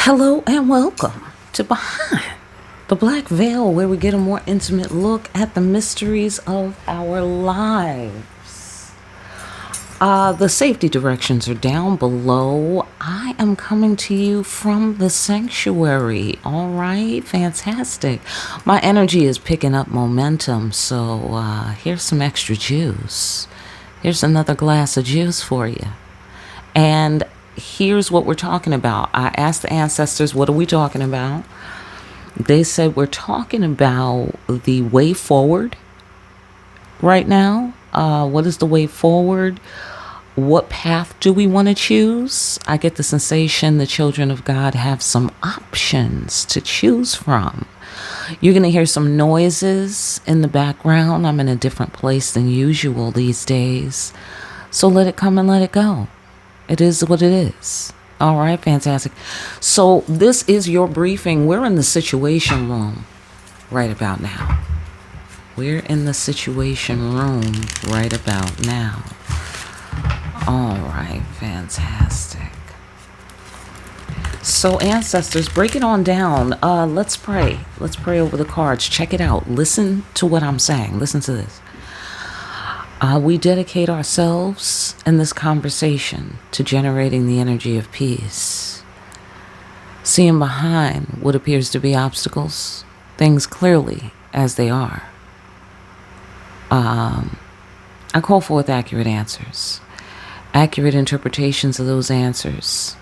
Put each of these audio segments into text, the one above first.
Hello and welcome to Behind the Black Veil, where we get a more intimate look at the mysteries of our lives. The safety directions are down below. I am coming to you from the sanctuary. All right, fantastic. My energy is picking up momentum, so here's some extra juice. Here's another glass of juice for you. And here's what we're talking about. I asked the ancestors, what are we talking about? They said we're talking about the way forward right now. What is the way forward? What path do we want to choose? I get the sensation the children of God have some options to choose from. You're going to hear some noises in the background. I'm in a different place than usual these days. So let it come and let it go. It is what it is. All right, fantastic. So this is your briefing. We're in the situation room right about now. We're in the situation room right about now. All right, fantastic. So ancestors, break it on down. Let's pray. Let's pray over the cards. Check it out. Listen to what I'm saying. Listen to this. We dedicate ourselves in this conversation to generating the energy of peace, seeing behind what appears to be obstacles, things clearly as they are. I call forth accurate answers, accurate interpretations of those answers,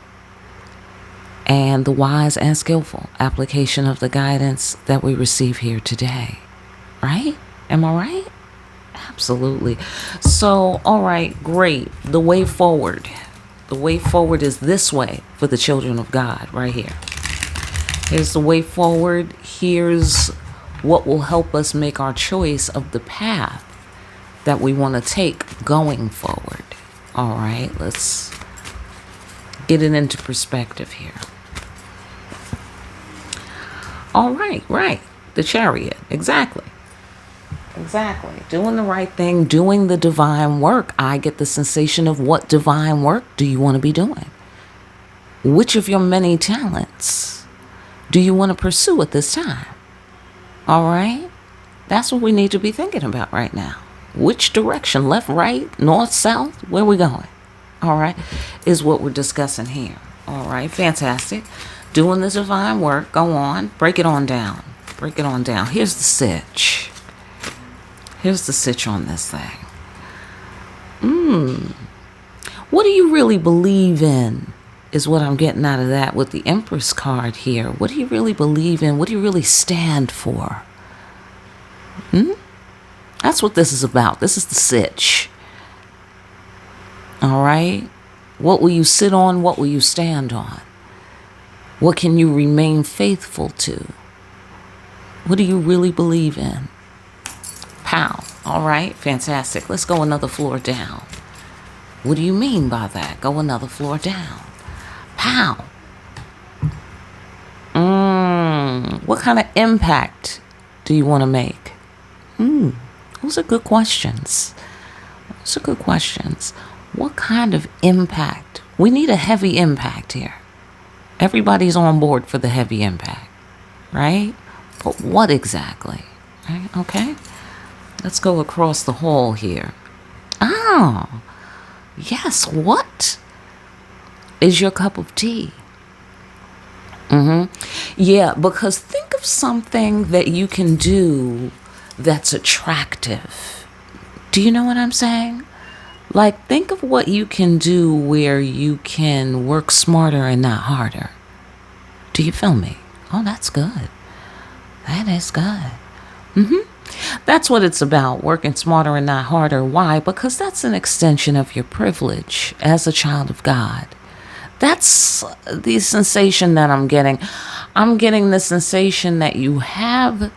and the wise and skillful application of the guidance that we receive here today. Right? Am I right? Absolutely. So, all right, great. The way forward. The way forward is this way for the children of God right here. Here's the way forward. Here's what will help us make our choice of the path that we want to take going forward. All right, let's get it into perspective here. All right, right. The Chariot. Exactly. Exactly. Doing the right thing, doing the divine work. I get the sensation of what divine work do you want to be doing? Which of your many talents do you want to pursue at this time? All right. That's what we need to be thinking about right now. Which direction, left, right, north, south, where we going? All right. Is what we're discussing here. All right. Fantastic. Doing the divine work. Go on. Break it on down. Break it on down. Here's the sitch. Here's the sitch on this thing. What do you really believe in is what I'm getting out of that with the Empress card here. What do you really believe in? What do you really stand for? That's what this is about. This is the sitch. All right? What will you sit on? What will you stand on? What can you remain faithful to? What do you really believe in? Pow. All right, fantastic. Let's go another floor down. What do you mean by that? Go another floor down. Pow. What kind of impact do you want to make? Those are good questions. Those are good questions. What kind of impact? We need a heavy impact here. Everybody's on board for the heavy impact, right? But what exactly? Right? Okay. Let's go across the hall here. Oh, yes. What is your cup of tea? Yeah, because think of something that you can do that's attractive. Do you know what I'm saying? Like, think of what you can do where you can work smarter and not harder. Do you feel me? Oh, that's good. That is good. That's what it's about, working smarter and not harder. Why? Because that's an extension of your privilege as a child of God. That's the sensation that I'm getting. I'm getting the sensation that you have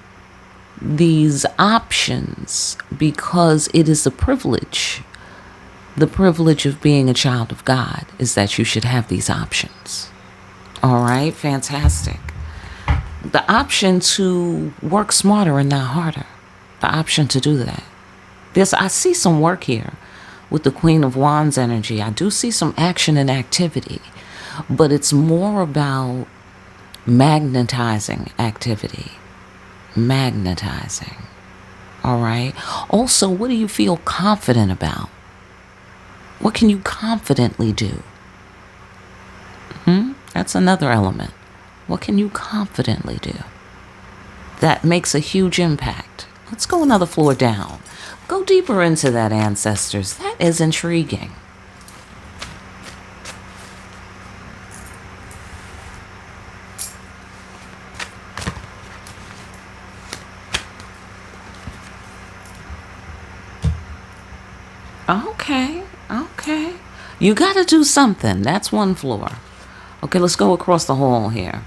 these options because it is a privilege. The privilege of being a child of God is that you should have these options. All right, fantastic. The option to work smarter and not harder. The option to do that. I see some work here with the Queen of Wands energy. I do see some action and activity, but it's more about Magnetizing activity. Magnetizing. All right. Also, what do you feel confident about? What can you confidently do? That's another element. What can you confidently do? That makes a huge impact. Let's go another floor down. Go deeper into that, ancestors. That is intriguing. Okay. You got to do something. That's one floor. Okay, let's go across the hall here.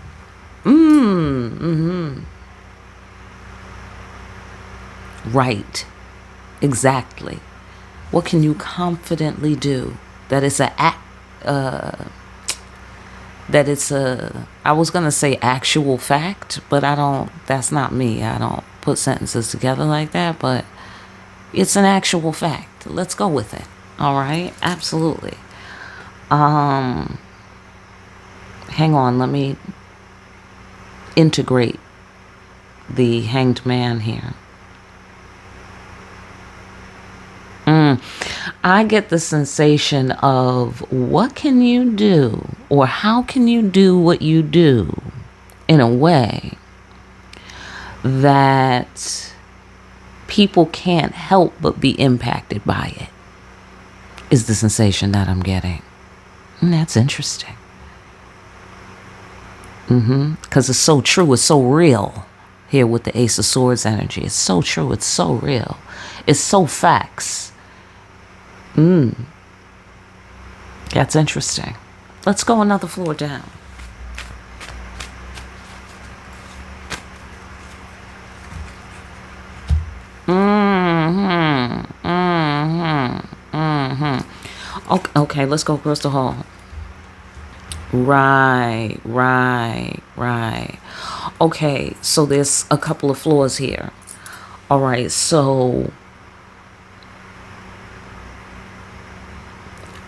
Right. Exactly. What can you confidently do? That is I was going to say actual fact, but that's not me. I don't put sentences together like that, but it's an actual fact. Let's go with it. All right? Absolutely. Hang on, let me integrate the Hanged Man here. I get the sensation of what can you do, or how can you do what you do in a way that people can't help but be impacted by it, is the sensation that I'm getting. And that's interesting. Because it's so true, it's so real here with the Ace of Swords energy. It's so true, it's so real. It's so facts. That's interesting. Let's go another floor down. Okay, let's go across the hall. Right. Okay, so there's a couple of floors here. All right, so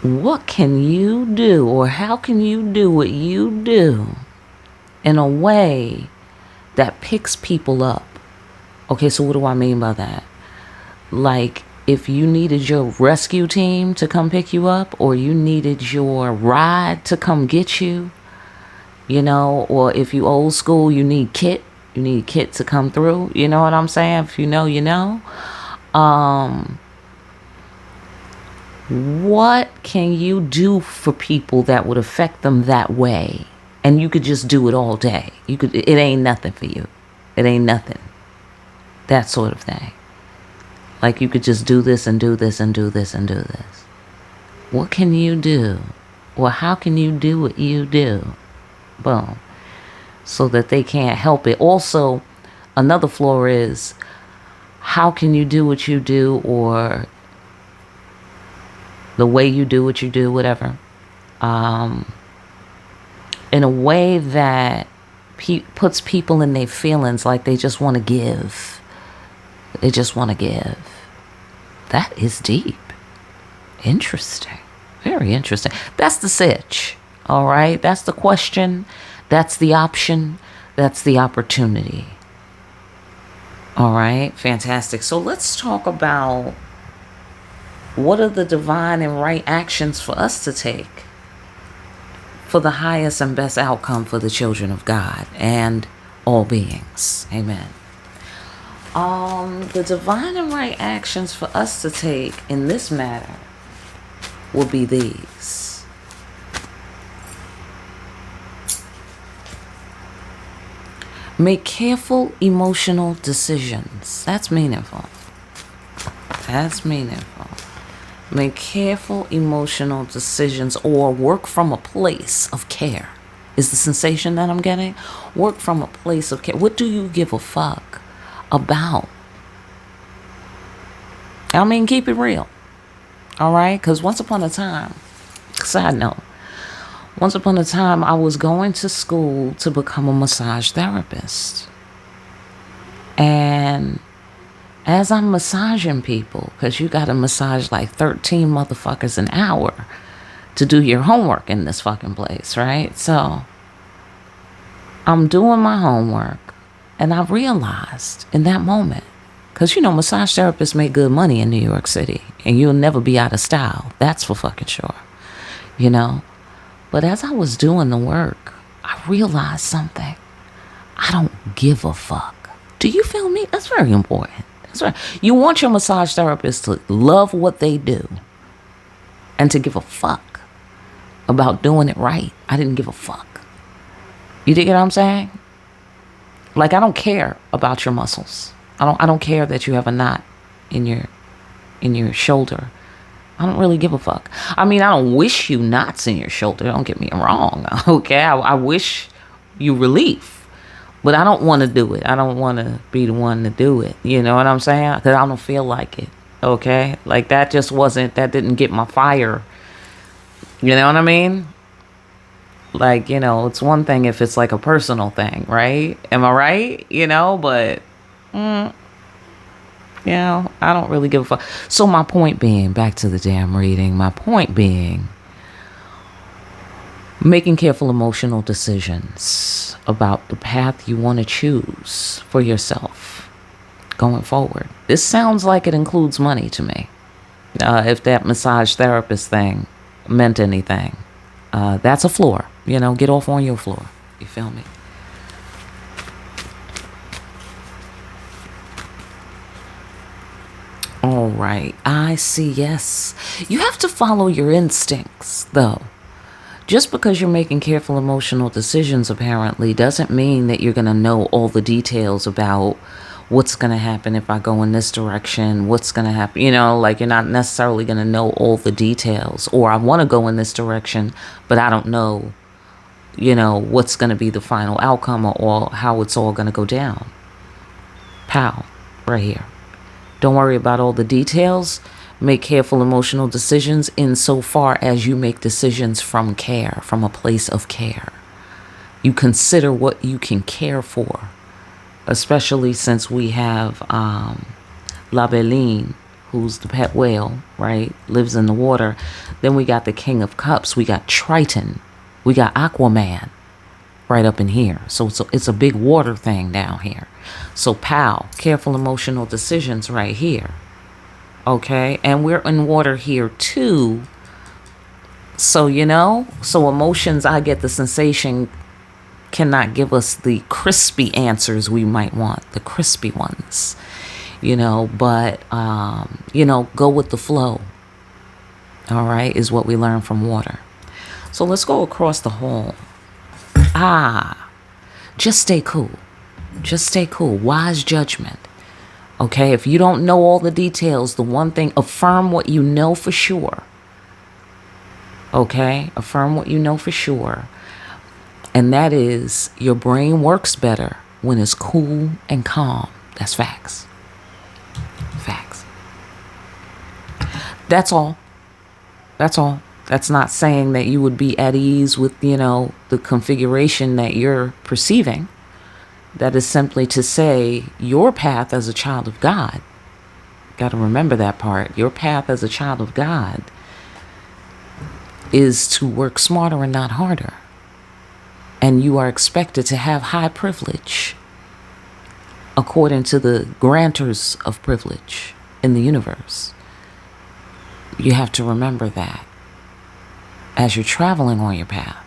what can you do, or how can you do what you do in a way that picks people up? Okay, so what do I mean by that? Like, if you needed your rescue team to come pick you up, or you needed your ride to come get you, or if you old school, you need Kit to come through, you know what I'm saying? If you know, you know. What can you do for people that would affect them that way? And you could just do it all day. It ain't nothing for you. It ain't nothing. That sort of thing. Like, you could just do this and do this and do this and do this. What can you do? Or how can you do what you do? Boom. So that they can't help it. Also, another floor is, how can you do what you do, or the way you do what you do, whatever, in a way that puts people in their feelings, like they just want to give. They just want to give. That is deep. Interesting. Very interesting. That's the sitch. All right. That's the question. That's the option. That's the opportunity. All right. Fantastic. So let's talk about what are the divine and right actions for us to take for the highest and best outcome for the children of God and all beings. Amen. The divine and right actions for us to take in this matter will be these. Make careful emotional decisions. That's meaningful. Make careful emotional decisions, or work from a place of care, is the sensation that I'm getting. Work from a place of care. What do you give a fuck about? I mean, keep it real. All right? Because once upon a time, side note, once upon a time, I was going to school to become a massage therapist. And as I'm massaging people, because you got to massage like 13 motherfuckers an hour to do your homework in this fucking place, right? So I'm doing my homework, and I realized in that moment, because massage therapists make good money in New York City, and you'll never be out of style. That's for fucking sure. But as I was doing the work, I realized something. I don't give a fuck. Do you feel me? That's very important. That's right. You want your massage therapist to love what they do and to give a fuck about doing it right. I didn't give a fuck. You dig what I'm saying? Like, I don't care about your muscles. I don't care that you have a knot in your shoulder. I don't really give a fuck. I mean, I don't wish you knots in your shoulder. Don't get me wrong. Okay, I wish you relief, but I don't want to do it. I don't want to be the one to do it. You know what I'm saying? Because I don't feel like it. Okay, like that didn't get my fire. You know what I mean? Like, it's one thing if it's like a personal thing, right? Am I right? But, I don't really give a fuck. So my point being, back to the damn reading, my point being, making careful emotional decisions about the path you want to choose for yourself going forward. This sounds like it includes money to me. If that massage therapist thing meant anything. That's a floor. Get off on your floor. You feel me? All right. I see. Yes. You have to follow your instincts, though. Just because you're making careful emotional decisions, apparently, doesn't mean that you're going to know all the details about what's going to happen if I go in this direction, what's going to happen, like you're not necessarily going to know all the details, or I want to go in this direction, but I don't know, what's going to be the final outcome or how it's all going to go down. Pow, right here. Don't worry about all the details. Make careful emotional decisions insofar as you make decisions from care, from a place of care. You consider what you can care for, especially since we have La Beline, who's the pet whale, right? Lives in the water. Then we got the King of Cups. We got Triton. We got Aquaman right up in here. So it's a big water thing down here. So pow, careful emotional decisions right here. Okay? And we're in water here too. So, so emotions, I get the sensation, cannot give us the crispy answers we might want, the crispy ones, but, go with the flow. All right, is what we learn from water. So let's go across the hall. Just stay cool. Just stay cool. Wise judgment. Okay, if you don't know all the details, the one thing, affirm what you know for sure. Okay, affirm what you know for sure. And that is, your brain works better when it's cool and calm. That's facts. Facts. That's all. That's all. That's not saying that you would be at ease with, the configuration that you're perceiving. That is simply to say your path as a child of God. Got to remember that part. Your path as a child of God is to work smarter and not harder. And you are expected to have high privilege according to the grantors of privilege in the universe. You have to remember that as you're traveling on your path.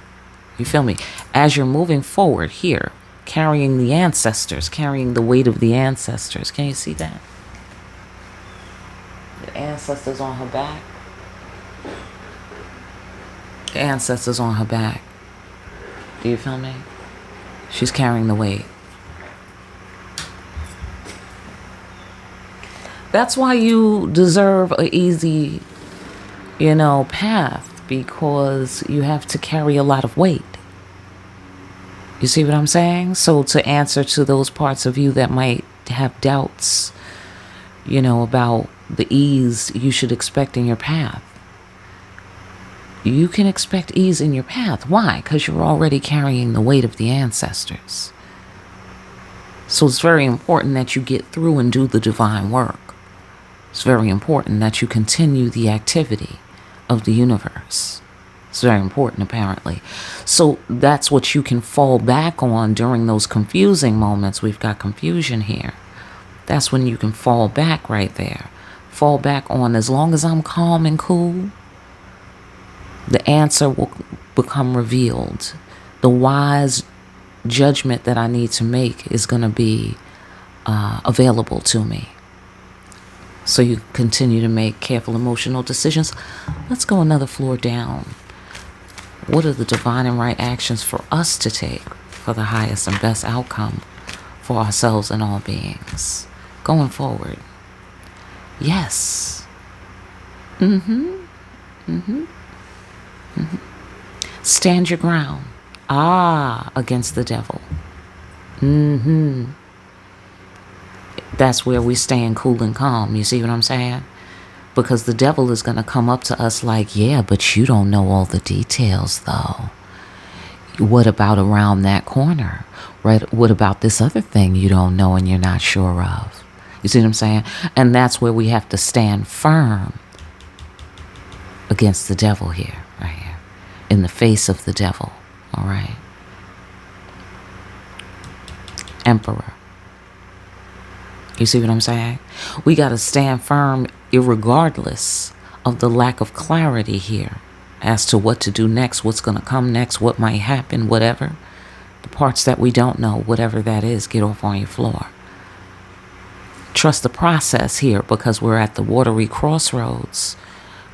You feel me? As you're moving forward here, carrying the ancestors, carrying the weight of the ancestors. Can you see that? The ancestors on her back. The ancestors on her back. Do you feel me? She's carrying the weight. That's why you deserve an easy, path, because you have to carry a lot of weight. You see what I'm saying? So to answer to those parts of you that might have doubts, about the ease you should expect in your path. You can expect ease in your path. Why? Because you're already carrying the weight of the ancestors. So it's very important that you get through and do the divine work. It's very important that you continue the activity of the universe. It's very important, apparently. So that's what you can fall back on during those confusing moments. We've got confusion here. That's when you can fall back right there. Fall back on, as long as I'm calm and cool, the answer will become revealed. The wise judgment that I need to make is going to be available to me. So you continue to make careful emotional decisions. Let's go another floor down. What are the divine and right actions for us to take for the highest and best outcome for ourselves and all beings going forward? Yes. Stand your ground. Against the devil. That's where we stand cool and calm. You see what I'm saying? Because the devil is going to come up to us like, yeah, but you don't know all the details, though. What about around that corner? Right? What about this other thing you don't know and you're not sure of? You see what I'm saying? And that's where we have to stand firm against the devil here, right here, in the face of the devil. All right? Emperor. You see what I'm saying? We got to stand firm irregardless of the lack of clarity here as to what to do next, what's going to come next, what might happen, whatever. The parts that we don't know, whatever that is, get off on your floor. Trust the process here, because we're at the watery crossroads.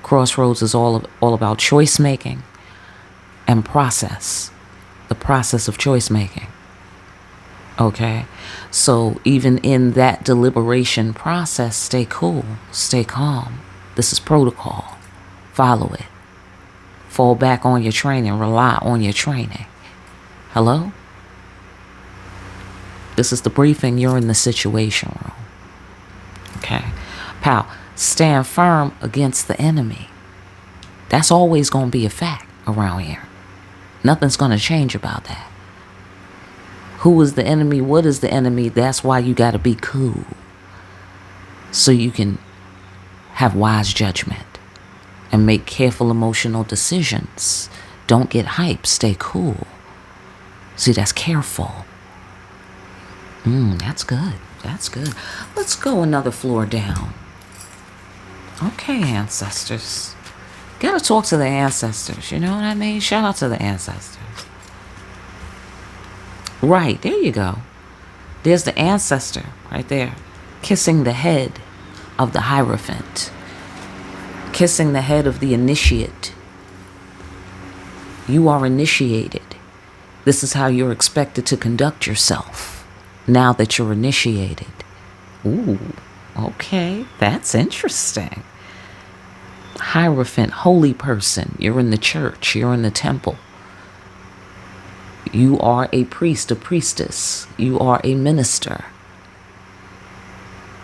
Crossroads is all about choice making and process. The process of choice making. Okay? So even in that deliberation process, stay cool, stay calm. This is protocol. Follow it. Fall back on your training. Rely on your training. Hello? This is the briefing. You're in the situation room. Okay? Pal, stand firm against the enemy. That's always going to be a fact around here. Nothing's going to change about that. Who is the enemy? What is the enemy? That's why you got to be cool. So you can have wise judgment and make careful emotional decisions. Don't get hyped. Stay cool. See, that's careful. That's good. That's good. Let's go another floor down. Okay, ancestors. Gotta talk to the ancestors. You know what I mean? Shout out to the ancestors. Right, there you go. There's the ancestor right there, kissing the head of the Hierophant, kissing the head of the initiate. You are initiated. This is how you're expected to conduct yourself now that you're initiated. Ooh, okay, that's interesting. Hierophant, holy person. You're in the church. You're in the temple. You are a priest, a priestess. You are a minister.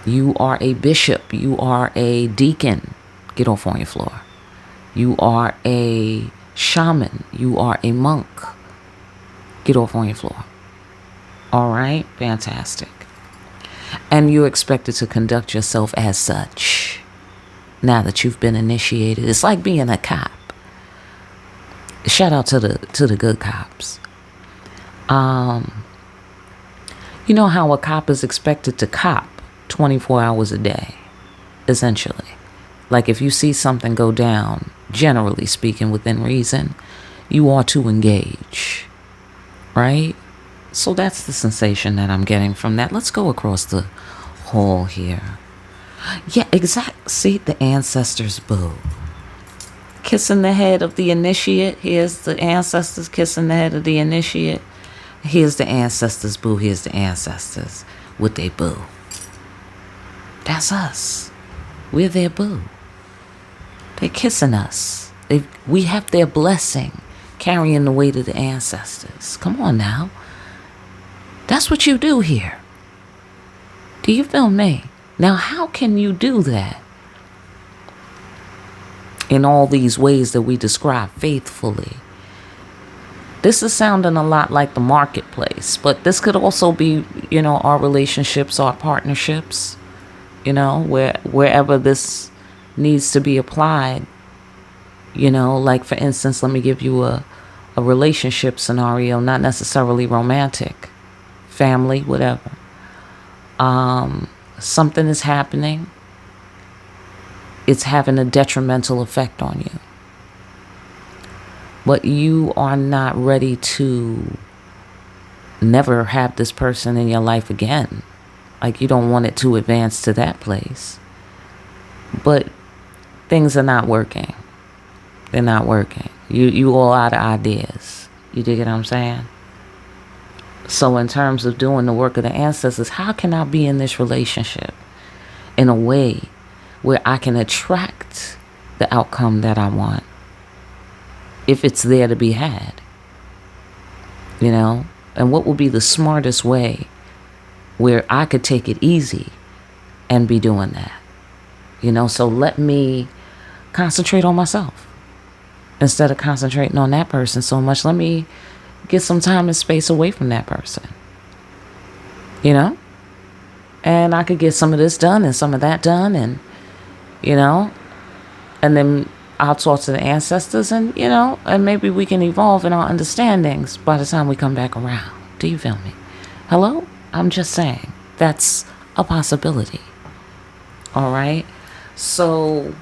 You are a bishop. You are a deacon. Get off on your floor. You are a shaman. You are a monk. Get off on your floor. All right? Fantastic. And you're expected to conduct yourself as such now that you've been initiated. It's like being a cop. Shout out to the good cops. You know how a cop is expected to cop 24 hours a day, essentially. Like if you see something go down, generally speaking, within reason, you are to engage, right? So that's the sensation that I'm getting from that. Let's go across the hall here. Yeah, exactly. See, the ancestors boo. Kissing the head of the initiate. Here's the ancestors kissing the head of the initiate. Here's the ancestors boo. Here's the ancestors with their boo. That's us. We're their boo. They're kissing us. We have their blessing carrying the weight of the ancestors. Come on now. That's what you do here. Do you feel me? Now, how can you do that in all these ways that we describe faithfully? This is sounding a lot like the marketplace, but this could also be, our relationships, our partnerships, wherever this needs to be applied. Like for instance, let me give you a relationship scenario, not necessarily romantic, family, whatever. Something is happening. It's having a detrimental effect on you. But you are not ready to never have this person in your life again. Like you don't want it to advance to that place. But things are not working. They're not working. You all out of ideas. You dig what I'm saying? So in terms of doing the work of the ancestors, how can I be in this relationship in a way where I can attract the outcome that I want, if it's there to be had? And what will be the smartest way where I could take it easy and be doing that? So let me concentrate on myself instead of concentrating on that person so much. Let me get some time and space away from that person, and I could get some of this done and some of that done, and and then I'll talk to the ancestors, and and maybe we can evolve in our understandings by the time we come back around. Do you feel me? Hello? I'm just saying that's a possibility. All right. So,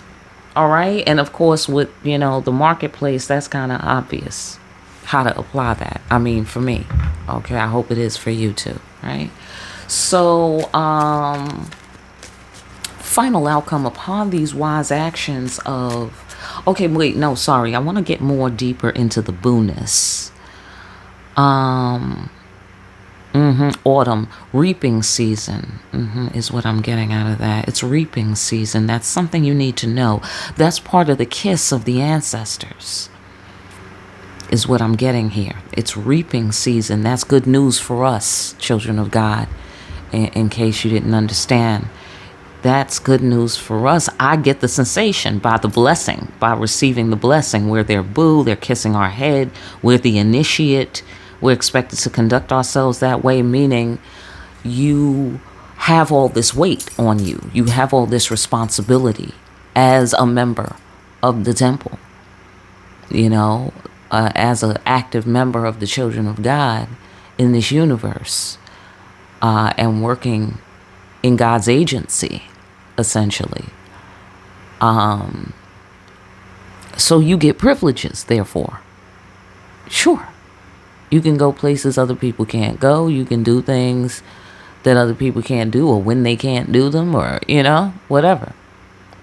all right. And of course, with, the marketplace, that's kind of obvious how to apply that. I mean, for me. Okay. I hope it is for you too. Right. So, final outcome upon these wise actions of, okay, wait, no, sorry. I want to get more deeper into the boo-ness. Autumn, reaping season, is what I'm getting out of that. It's reaping season. That's something you need to know. That's part of the kiss of the ancestors, is what I'm getting here. It's reaping season. That's good news for us, children of God, in case you didn't understand. That's good news for us. I get the sensation by the blessing, by receiving the blessing. We're their boo, they're kissing our head, we're the initiate. We're expected to conduct ourselves that way, meaning you have all this weight on you. You have all this responsibility as a member of the temple, as an active member of the children of God in this universe, and working in God's agency, essentially. So you get privileges, therefore. Sure. You can go places other people can't go. You can do things that other people can't do, or when they can't do them, or, whatever.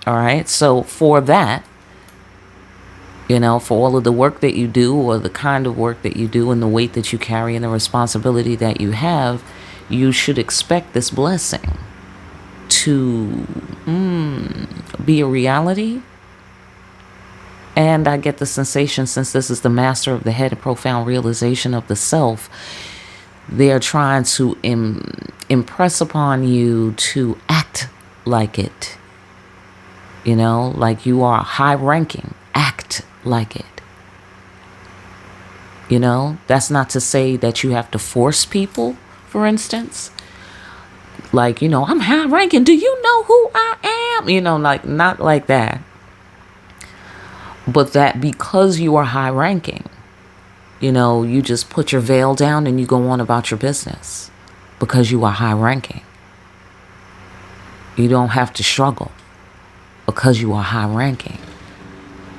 All right. So for that, for all of the work that you do, or the kind of work that you do, and the weight that you carry, and the responsibility that you have, you should expect this blessing to be a reality. And I get the sensation, since this is the master of the head, a profound realization of the self, they're trying to impress upon you to act like it. Like you are high ranking. Act like it. That's not to say that you have to force people, for instance. Like, I'm high ranking. Do you know who I am? Like, not like that. But that because you are high ranking, you just put your veil down and you go on about your business because you are high ranking. You don't have to struggle because you are high ranking.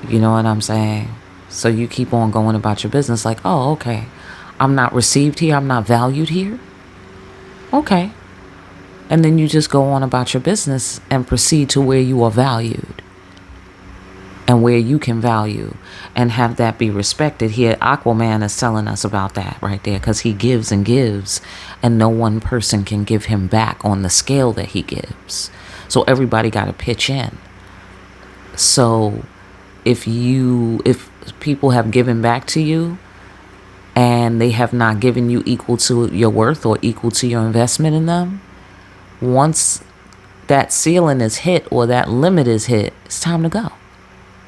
You know what I'm saying? So you keep on going about your business like, oh, okay, I'm not received here. I'm not valued here. Okay. And then you just go on about your business and proceed to where you are valued. And where you can value and have that be respected. Here, Aquaman is telling us about that right there, because he gives and gives, and no one person can give him back on the scale that he gives. So everybody got to pitch in. So if people have given back to you and they have not given you equal to your worth or equal to your investment in them, once that ceiling is hit or that limit is hit, it's time to go.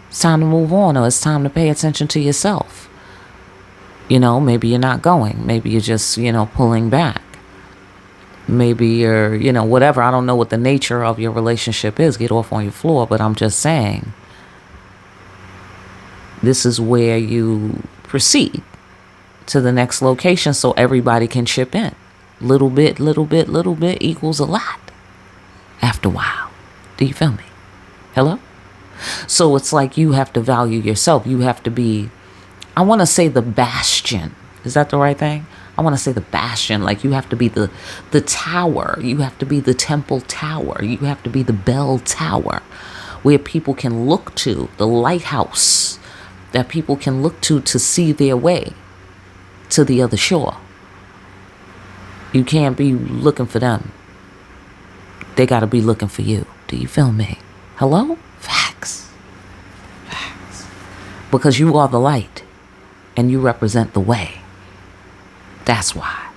It's time to move on, or it's time to pay attention to yourself. Maybe you're not going. Maybe you're just, pulling back. Maybe you're, whatever. I don't know what the nature of your relationship is. Get off on your floor. But I'm just saying, This is where you proceed to the next location so everybody can chip in. Little bit, little bit, little bit equals a lot after a while. Do you feel me? Hello? So it's like you have to value yourself. You have to be, I want to say the bastion. Is that the right thing? I want to say the bastion. Like you have to be the tower. You have to be the temple tower. You have to be the bell tower where people can look to, the lighthouse that people can look to see their way to the other shore. You can't be looking for them. They got to be looking for you. Do you feel me? Hello? Facts. Facts. Because you are the light and you represent the way. That's why.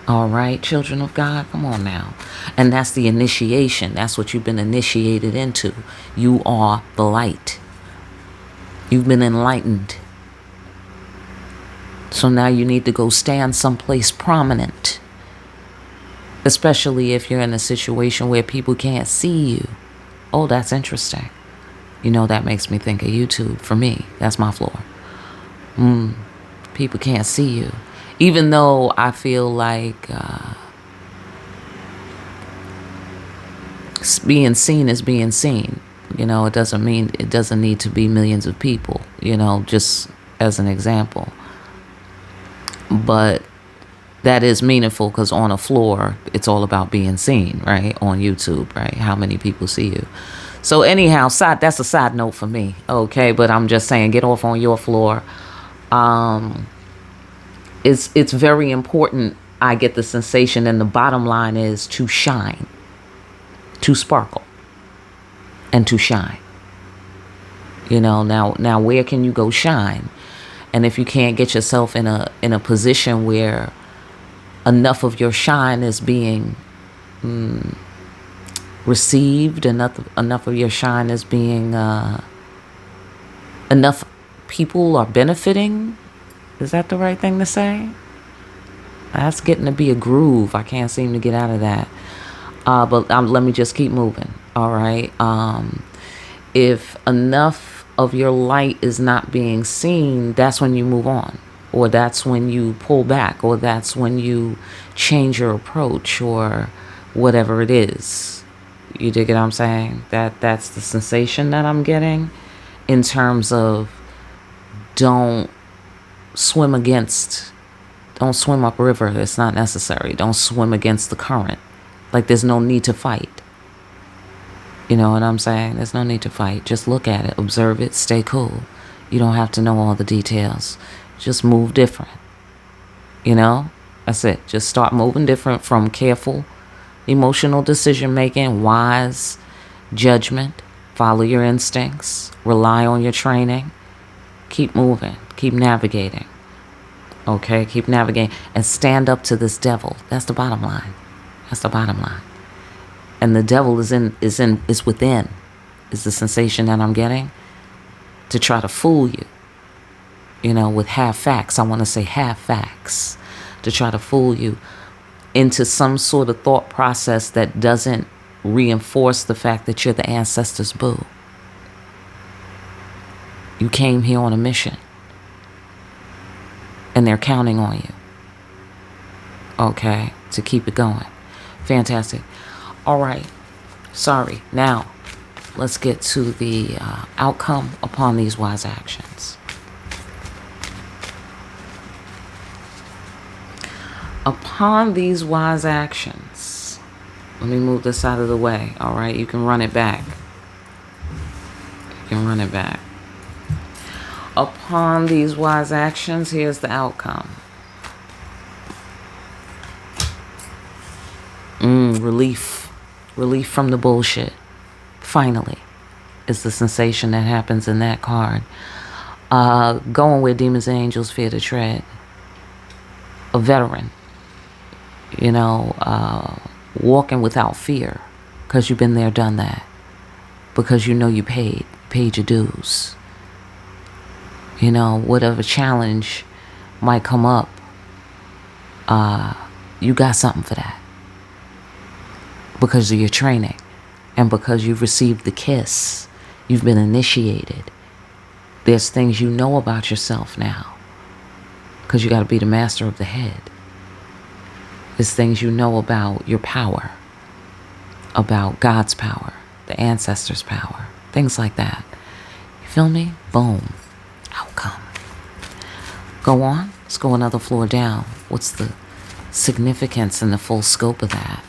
All right, children of God, come on now. And that's the initiation. That's what you've been initiated into. You are the light. You've been enlightened. So now you need to go stand someplace prominent. Especially if you're in a situation where people can't see you. Oh, that's interesting. You know, that makes me think of YouTube. For me, that's my floor. People can't see you. Even though I feel like being seen is being seen. You know, it doesn't need to be millions of people, you know, just as an example. But that is meaningful because on a floor, it's all about being seen, right? On YouTube, right? How many people see you. So anyhow, that's a side note for me, okay? But I'm just saying, get off on your floor. It's very important. I get the sensation, and the bottom line is to shine, to sparkle, and to shine. You know, now where can you go shine? And if you can't get yourself in a position where enough of your shine is being received, enough of your shine is being enough people are benefiting. Is that the right thing to say? That's getting to be a groove. I can't seem to get out of that. But let me just keep moving. All right. If enough of your light is not being seen, that's when you move on, or that's when you pull back, or that's when you change your approach, or whatever it is. You dig what I'm saying? That's the sensation that I'm getting in terms of don't swim upriver. It's not necessary. Don't swim against the current. Like there's no need to fight. You know what I'm saying? There's no need to fight. Just look at it, observe it, stay cool. You don't have to know all the details. Just move different. You know? That's it. Just start moving different from careful, emotional decision making, wise judgment. Follow your instincts. Rely on your training. Keep moving. Keep navigating. Okay? Keep navigating. And stand up to this devil. That's the bottom line. That's the bottom line. And the devil is within, is the sensation that I'm getting, to try to fool you, you know, with half facts. I want to say half facts, to try to fool you into some sort of thought process that doesn't reinforce the fact that you're the ancestors' boo. You came here on a mission, and they're counting on you, okay, to keep it going. Fantastic. All right. Sorry. Now, let's get to the outcome upon these wise actions. Upon these wise actions, let me move this out of the way. All right. You can run it back. You can run it back. Upon these wise actions, here's the outcome. Relief. Relief from the bullshit. Finally, is the sensation that happens in that card. Going where demons and angels fear to tread. A veteran. You know, walking without fear. Because you've been there, done that. Because you know you paid your dues. You know, whatever challenge might come up, you got something for that. Because of your training, and because you've received the kiss, you've been initiated. There's things you know about yourself now, because you got to be the master of the head. There's things you know about your power, about God's power, the ancestors' power, things like that. You feel me? Boom. Outcome. Go on. Let's go another floor down. What's the significance and the full scope of that?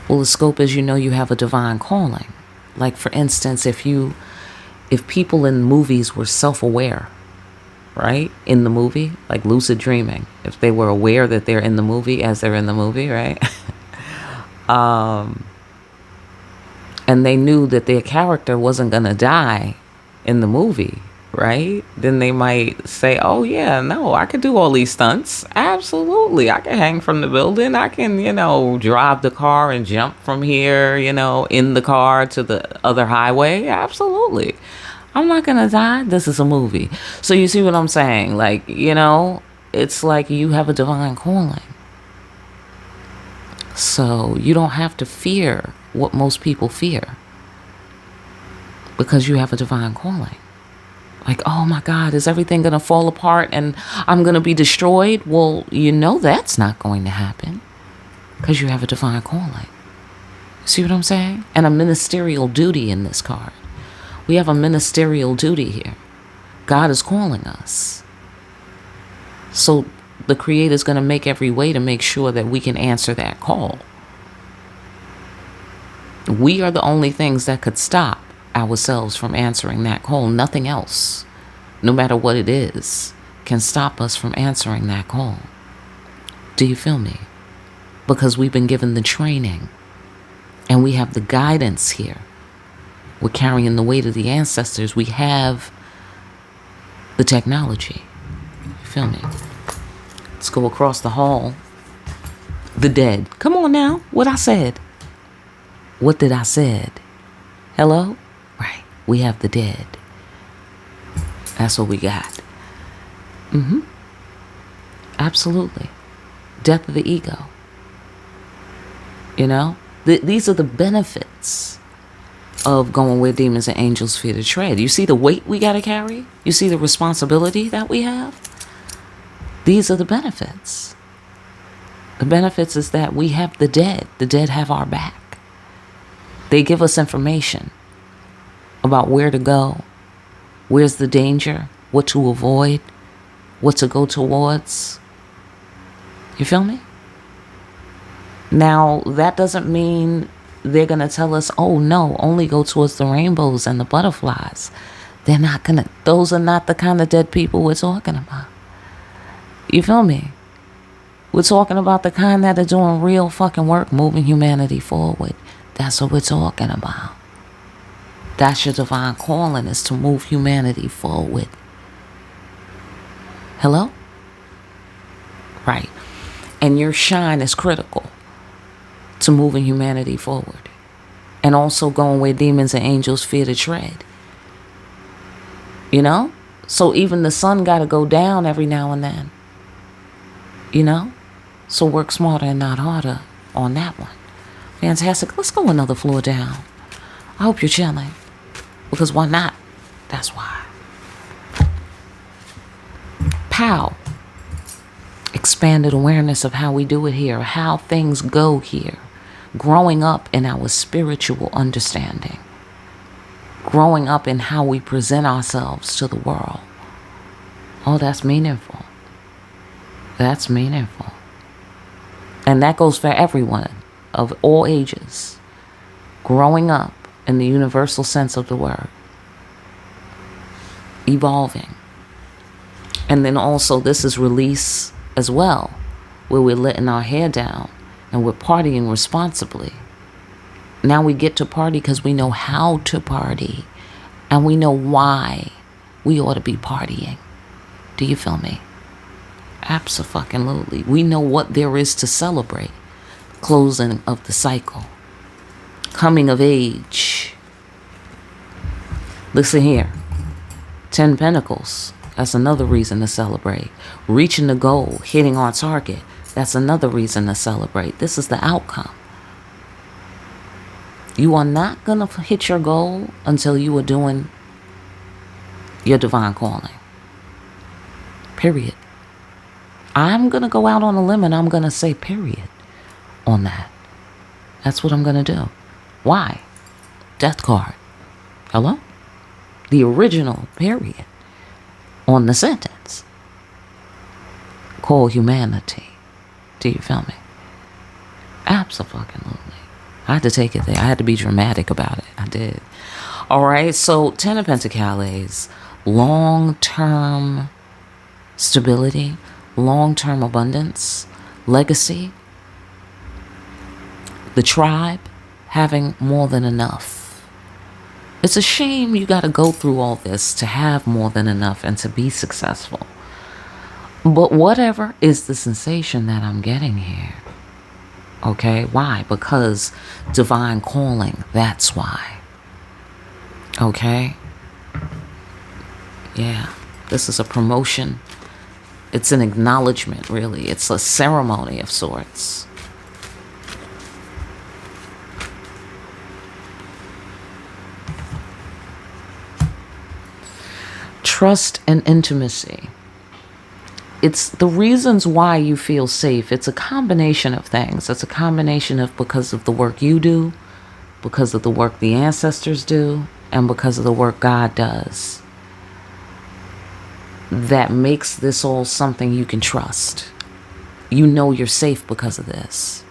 Well, the scope is, you know, you have a divine calling. Like, for instance, if people in movies were self-aware, right? In the movie, like lucid dreaming, if they were aware that they're in the movie as they're in the movie, right? And they knew that their character wasn't going to die in the movie, right? Then they might say, oh yeah, no, I could do all these stunts. Absolutely. I can hang from the building. I can, drive the car and jump from here, in the car to the other highway. Absolutely. I'm not going to die. This is a movie. So you see what I'm saying? Like, it's like you have a divine calling. So you don't have to fear what most people fear, because you have a divine calling. Like, oh my God, is everything going to fall apart and I'm going to be destroyed? Well, that's not going to happen, because you have a divine calling. See what I'm saying? And a ministerial duty in this card. We have a ministerial duty here. God is calling us. So the Creator is going to make every way to make sure that we can answer that call. We are the only things that could stop ourselves from answering that call. Nothing else, no matter what it is, can stop us from answering that call. Do you feel me? Because we've been given the training and we have the guidance here. We're carrying the weight of the ancestors. We have the technology. You feel me? Let's go across the hall. The dead. Come on now. What I said. What did I said? Hello? Right. We have the dead. That's what we got. Absolutely. Death of the ego. These are the benefits of going where demons and angels fear to tread. You see the weight we got to carry? You see the responsibility that we have? These are the benefits. The benefits is that we have the dead. The dead have our back. They give us information about where to go, where's the danger, what to avoid, what to go towards. You feel me? Now, that doesn't mean they're going to tell us, oh no, only go towards the rainbows and the butterflies. They're not going to, those are not the kind of dead people we're talking about. You feel me? We're talking about the kind that are doing real fucking work, moving humanity forward. That's what we're talking about. That's your divine calling, is to move humanity forward. Hello? Right. And your shine is critical to moving humanity forward. And also going where demons and angels fear to tread. So even the sun got to go down every now and then. So work smarter and not harder on that one. Fantastic. Let's go another floor down. I hope you're chilling. Because why not? That's why. POW. Expanded awareness of how we do it here, how things go here. Growing up in our spiritual understanding. Growing up in how we present ourselves to the world. Oh, that's meaningful. That's meaningful. And that goes for everyone of all ages. Growing up in the universal sense of the word. Evolving. And then also this is release as well, where we're letting our hair down and we're partying responsibly. Now we get to party because we know how to party and we know why we ought to be partying. Do you feel me? Abso-fucking-lutely. We know what there is to celebrate. Closing of the cycle. Coming of age. Listen here. 10 Pentacles. That's another reason to celebrate. Reaching the goal. Hitting our target. That's another reason to celebrate. This is the outcome. You are not going to hit your goal until you are doing your divine calling. Period. I'm going to go out on a limb and I'm going to say period on that. That's what I'm going to do. Why? Death card. Hello? The original period on the sentence. Call humanity. Do you feel me? Absolutely. I had to take it there. I had to be dramatic about it. I did. All right. So 10 of Pentacles, long-term stability, long-term abundance, legacy, the tribe having more than enough. It's a shame you got to go through all this to have more than enough and to be successful. But whatever is the sensation that I'm getting here. Okay, why? Because divine calling, that's why. Okay? Yeah, this is a promotion. It's an acknowledgement, really. It's a ceremony of sorts. Trust and intimacy. It's the reasons why you feel safe. It's a combination of things. It's a combination of because of the work you do, because of the work the ancestors do, and because of the work God does. That makes this all something you can trust. You know you're safe because of this.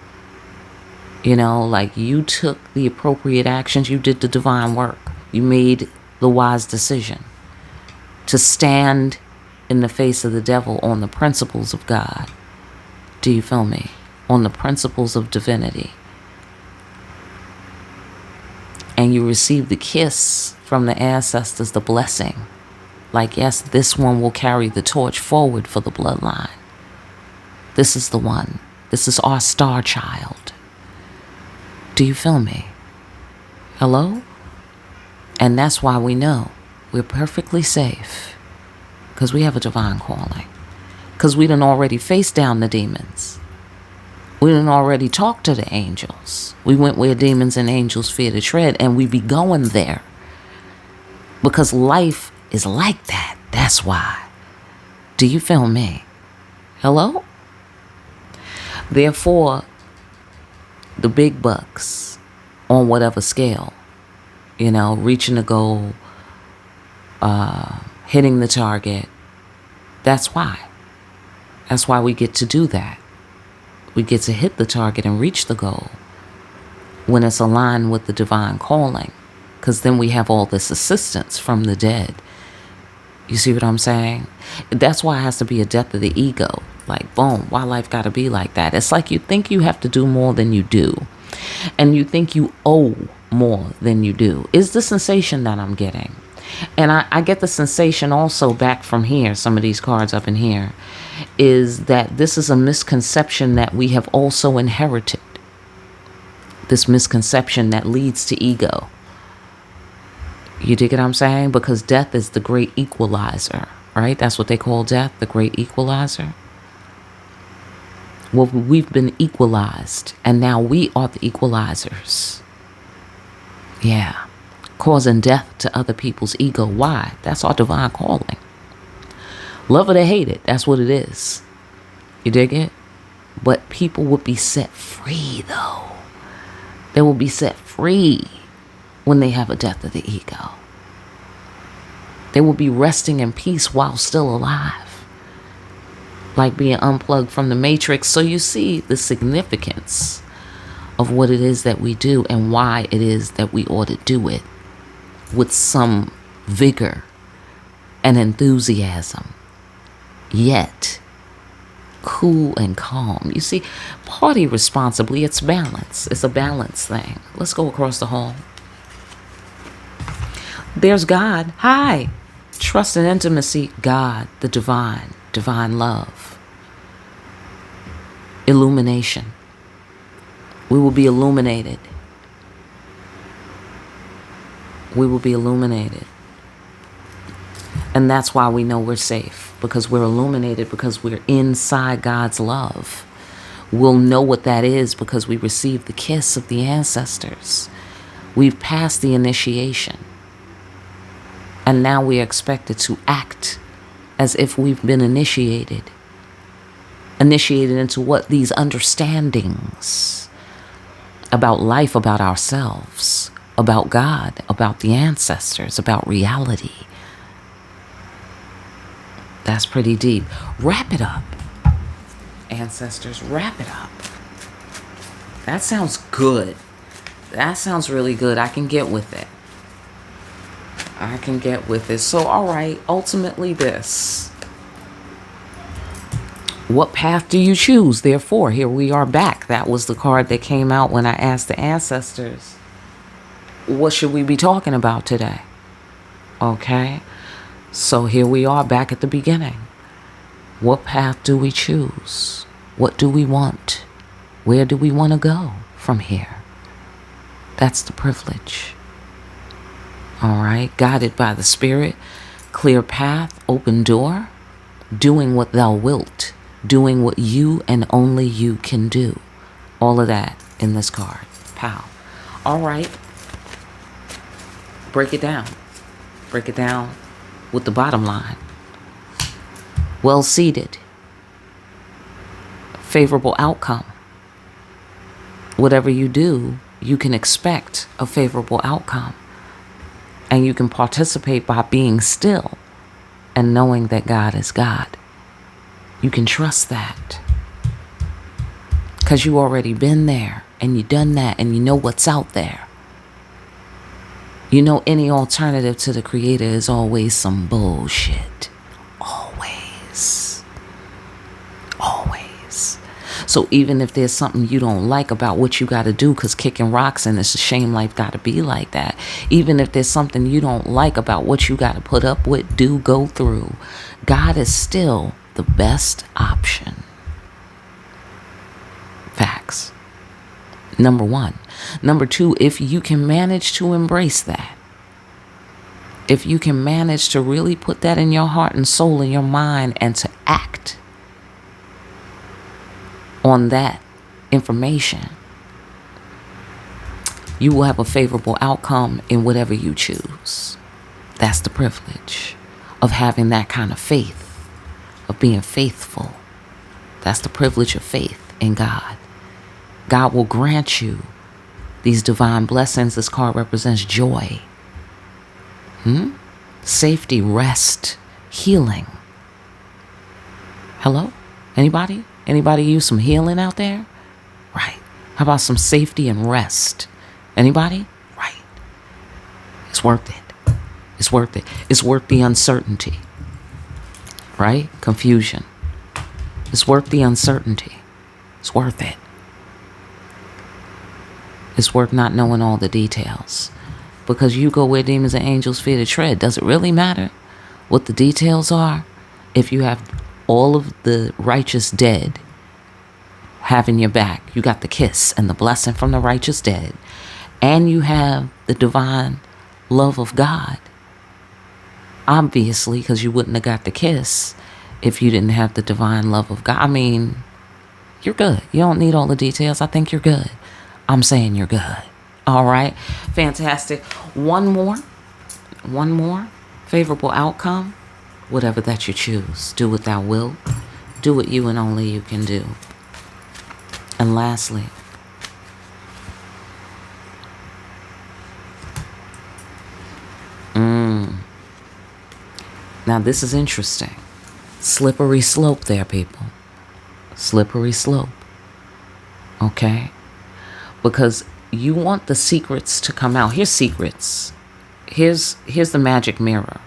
You know, like you took the appropriate actions. You did the divine work. You made the wise decision to stand in the face of the devil on the principles of God. Do you feel me? On the principles of divinity. And you receive the kiss from the ancestors, the blessing. Like, yes, this one will carry the torch forward for the bloodline. This is the one. This is our star child. Do you feel me? Hello? And that's why we know we're perfectly safe. Because we have a divine calling. Because we done already faced down the demons. We done already talked to the angels. We went where demons and angels fear to tread, and we be going there. Because life is like that. That's why. Do you feel me? Hello? Therefore, the big bucks on whatever scale, you know, reaching the goal, hitting the target. That's why. That's why we get to do that. We get to hit the target and reach the goal when it's aligned with the divine calling. Because then we have all this assistance from the dead. You see what I'm saying? That's why it has to be a death of the ego. Like, boom, why life got to be like that? It's like you think you have to do more than you do. And you think you owe more than you do. Is the sensation that I'm getting. And I get the sensation also back from here, some of these cards up in here, is that this is a misconception that we have also inherited. This misconception that leads to ego. You dig what I'm saying? Because death is the great equalizer, right? That's what they call death, the great equalizer. Well, we've been equalized, and now we are the equalizers. Yeah. Causing death to other people's ego. Why? That's our divine calling. Love it or hate it, that's what it is. You dig it? But people would be set free, though. They will be set free when they have a death of the ego. They will be resting in peace while still alive. Like being unplugged from the matrix. So you see the significance of what it is that we do and why it is that we ought to do it. With some vigor and enthusiasm, yet cool and calm. You see, party responsibly, it's balance. It's a balance thing. Let's go across the hall. There's God. Hi. Trust and intimacy. God, the divine, divine love. Illumination. We will be illuminated. We will be illuminated. And that's why we know we're safe. Because we're illuminated. Because we're inside God's love. We'll know what that is because we received the kiss of the ancestors. We've passed the initiation. And now we are expected to act as if we've been initiated into what? These understandings about life, about ourselves, about God, about the ancestors, about reality. That's pretty deep. Wrap it up. Ancestors, wrap it up. That sounds good. That sounds really good. I can get with it. So, all right, ultimately this. What path do you choose? Therefore, here we are back. That was the card that came out when I asked the ancestors, what should we be talking about today? Okay, so here we are back at the beginning. What path do we choose? What do we want? Where do we want to go from here? That's the privilege. All right, guided by the Spirit, clear path, open door, doing what thou wilt, doing what you and only you can do. All of that in this card. Pow. All right. Break it down. Break it down with the bottom line. Well seated. Favorable outcome. Whatever you do, you can expect a favorable outcome. And you can participate by being still and knowing that God is God. You can trust that. Because you already been there and you done that and you know what's out there. You know any alternative to the Creator is always some bullshit. Always. Always. So even if there's something you don't like about what you got to do, because kicking rocks and it's a shame life got to be like that. Even if there's something you don't like about what you got to put up with, do, go through, God is still the best option. Facts. Number one. Number two, if you can manage to embrace that, if you can manage to really put that in your heart and soul and your mind and to act on that information, you will have a favorable outcome in whatever you choose. That's the privilege of having that kind of faith, of being faithful. That's the privilege of faith in God. God will grant you these divine blessings. This card represents joy, safety, rest, healing. Hello? Anybody? Anybody use some healing out there? Right. How about some safety and rest? Anybody? Right. It's worth it. It's worth it. It's worth the uncertainty. Right? Confusion. It's worth the uncertainty. It's worth it. It's worth not knowing all the details. Because you go where demons and angels fear to tread. Does it really matter what the details are if you have all of the righteous dead having your back? You got the kiss and the blessing from the righteous dead, and you have the divine love of God. Obviously, because you wouldn't have got the kiss if you didn't have the divine love of God. I mean, you're good. You don't need all the details. I think you're good. I'm saying you're good. All right. Fantastic. One more favorable outcome. Whatever that you choose, do what thou wilt. Do what you and only you can do. And lastly, now this is interesting. Slippery slope there, people. Slippery slope. Okay? Because you want the secrets to come out. Here's secrets. Here's the magic mirror.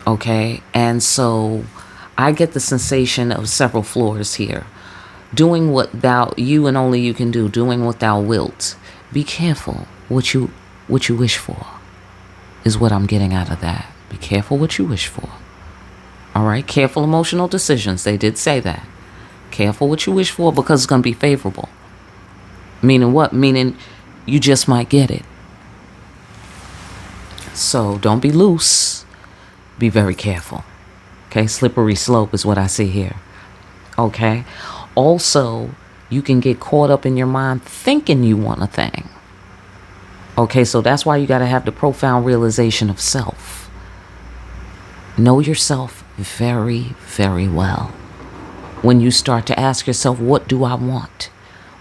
Okay? And so I get the sensation of several floors here. Doing what you and only you can do. Doing what thou wilt. Be careful what you wish for, is what I'm getting out of that. Be careful what you wish for. All right? Careful emotional decisions. They did say that. Careful what you wish for, because it's going to be favorable. Meaning what? Meaning you just might get it. So don't be loose. Be very careful. Okay? Slippery slope is what I see here. Okay? Also, you can get caught up in your mind thinking you want a thing. Okay, so that's why you got to have the profound realization of self. Know yourself very, very well. When you start to ask yourself, what do I want?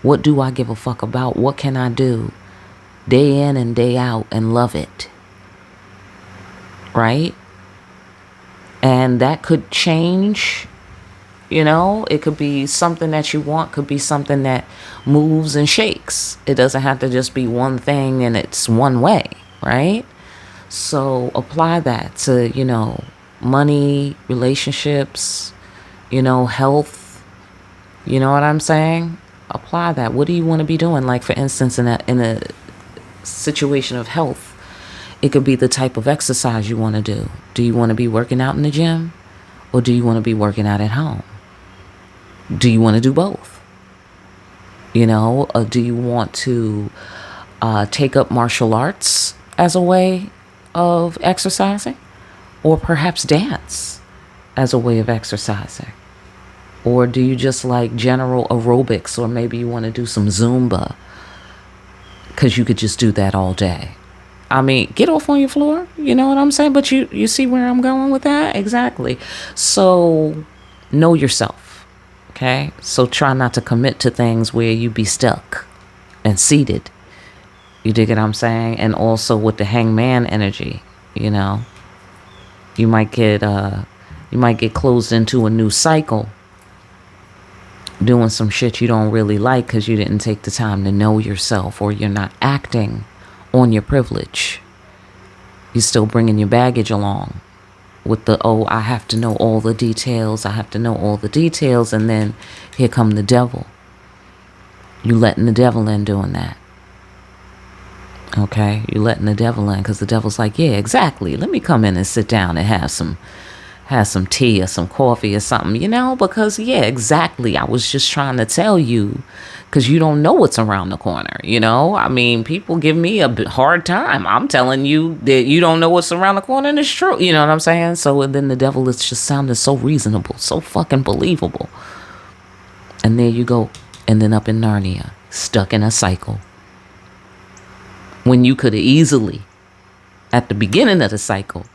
What do I give a fuck about? What can I do day in and day out and love it? Right? And that could change, it could be something that you want, could be something that moves and shakes. It doesn't have to just be one thing and it's one way, right? So apply that to, money, relationships, health. You know what I'm saying? Apply that. What do you want to be doing? Like, for instance, in a situation of health, it could be the type of exercise you want to do. Do you want to be working out in the gym, or do you want to be working out at home? Do you want to do both? Or do you want to take up martial arts as a way of exercising, or perhaps dance as a way of exercising? Or do you just like general aerobics, or maybe you want to do some Zumba, because you could just do that all day? I mean, get off on your floor, you know what I'm saying? But you see where I'm going with that? Exactly. So know yourself, okay? So try not to commit to things where you be stuck and seated. You dig what I'm saying? And also with the hangman energy, you might get closed into a new cycle, doing some shit you don't really like because you didn't take the time to know yourself, or you're not acting on your privilege. You're still bringing your baggage along with I have to know all the details. I have to know all the details. And then here come the devil. You letting the devil in doing that. Okay? You letting the devil in, because the devil's like, yeah, exactly. Let me come in and sit down and have some tea or some coffee or something, because yeah, exactly. I was just trying to tell you, because you don't know what's around the corner. I mean, people give me a hard time. I'm telling you that you don't know what's around the corner, and it's true. You know what I'm saying? So, and then the devil is just sounding so reasonable, so fucking believable. And there you go, ending up in Narnia, stuck in a cycle. When you could have easily, at the beginning of the cycle,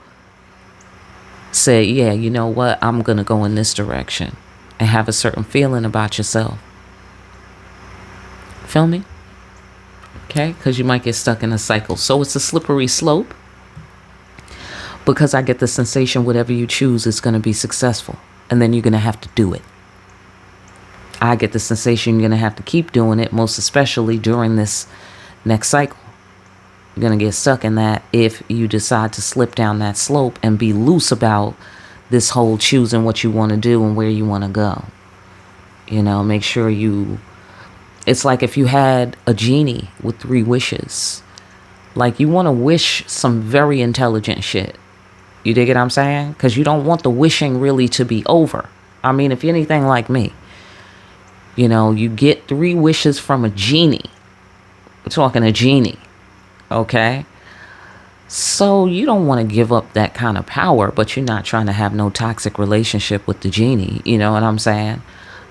say, yeah, you know what, I'm going to go in this direction, and have a certain feeling about yourself. Feel me? Okay? Because you might get stuck in a cycle. So it's a slippery slope, because I get the sensation whatever you choose is going to be successful, and then you're going to have to do it. I get the sensation you're going to have to keep doing it, most especially during this next cycle. You're going to get stuck in that if you decide to slip down that slope and be loose about this whole choosing what you want to do and where you want to go. Make sure it's like if you had a genie with 3 wishes. Like, you want to wish some very intelligent shit. You dig what I'm saying? Because you don't want the wishing really to be over. I mean, if you're anything like me, you get 3 wishes from a genie. We're talking a genie. Okay, so you don't want to give up that kind of power, but you're not trying to have no toxic relationship with the genie. You know what I'm saying?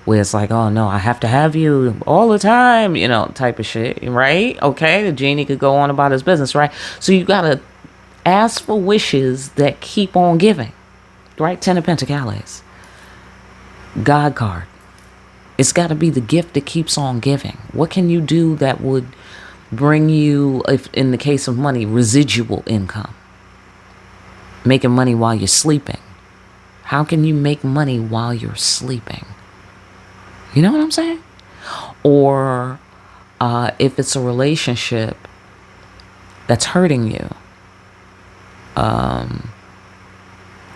Where it's like, oh no, I have to have you all the time, type of shit, right? Okay, the genie could go on about his business, right? So you gotta ask for wishes that keep on giving, right? 10 of Pentacles, God card. It's got to be the gift that keeps on giving. What can you do that would bring you, if in the case of money, residual income? Making money while you're sleeping. How can you make money while you're sleeping? You know what I'm saying? Or if it's a relationship that's hurting you,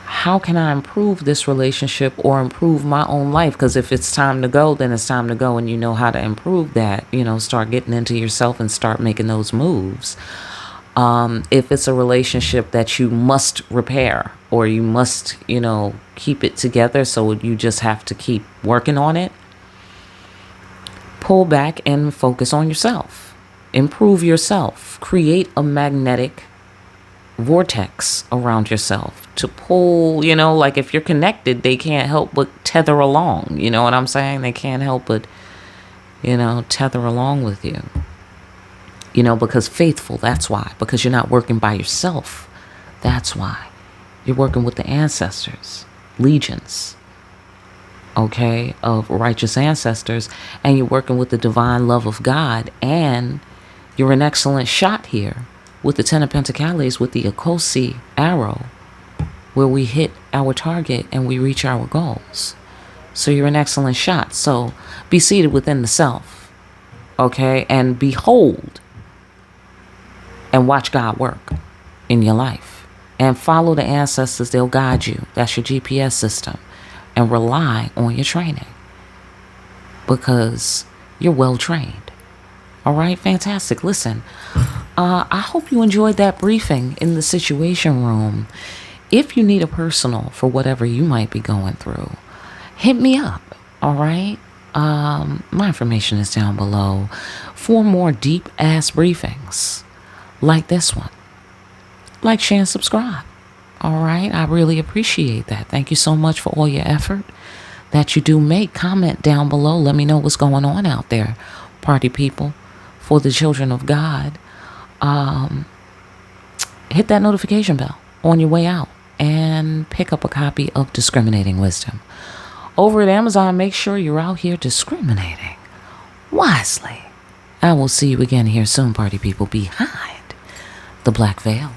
how can I improve this relationship or improve my own life? Because if it's time to go, then it's time to go, and you know how to improve that. Start getting into yourself and start making those moves. If it's a relationship that you must repair, or you must, keep it together, so you just have to keep working on it, pull back and focus on yourself. Improve yourself. Create a magnetic vortex around yourself to pull, like if you're connected, they can't help but tether along. You know what I'm saying? They can't help but, tether along with you. You know, because faithful, that's why. Because you're not working by yourself. That's why. You're working with the ancestors, legions, okay, of righteous ancestors, and you're working with the divine love of God, and you're an excellent shot here with the Ten of Pentacles, with the Okosi arrow, where we hit our target and we reach our goals. So you're an excellent shot. So be seated within the self, okay, and behold and watch God work in your life. And follow the ancestors. They'll guide you. That's your GPS system. And rely on your training, because you're well trained. All right, fantastic. Listen, I hope you enjoyed that briefing in the Situation Room. If you need a personal for whatever you might be going through, hit me up. All right. My information is down below for more deep ass briefings like this one. Like, share, and subscribe. All right. I really appreciate that. Thank you so much for all your effort that you do make. Comment down below. Let me know what's going on out there, party people, for the children of God. Hit that notification bell on your way out and pick up a copy of Discriminating Wisdom. Over at Amazon, make sure you're out here discriminating wisely. I will see you again here soon, party people, behind the black veil.